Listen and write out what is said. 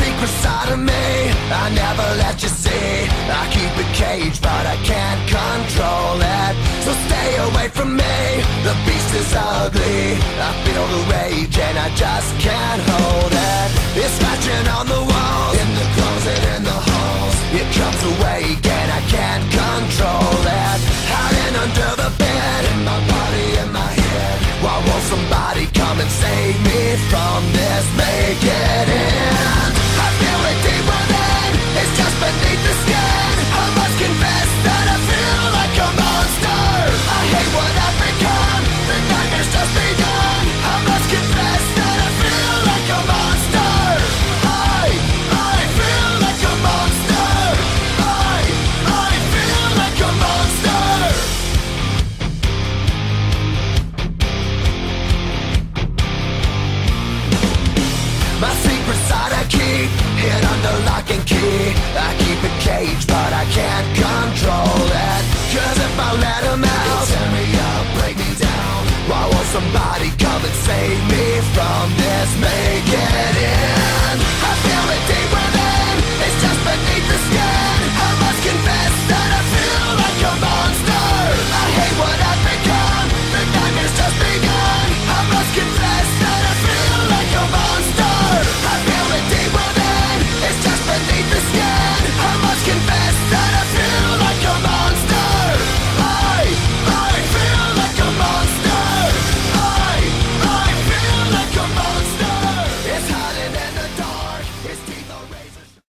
secret side of me I never let you see. I keep it caged but I can't control it. So stay away from me, the beast is ugly. I feel the rage and I just can't hold it. It's scratching on the walls, in the closet, in the halls. It comes awake and I can't control it. Hiding under the bed, in my body, in my head. Why won't somebody come and save me from this? Make it end. I feel it deep within, it's just beneath the skin. I must confess that I feel like a monster. I hate what I've become, the nightmare's just begun. I must confess that I feel like a monster. I feel like a monster. I feel like a monster. My secret side I keep hid under lock and key. I keep it caged but I can't control it. Cause if I let him out, he'll tear me up, break me down. Why won't somebody come and save me from this? Make it end.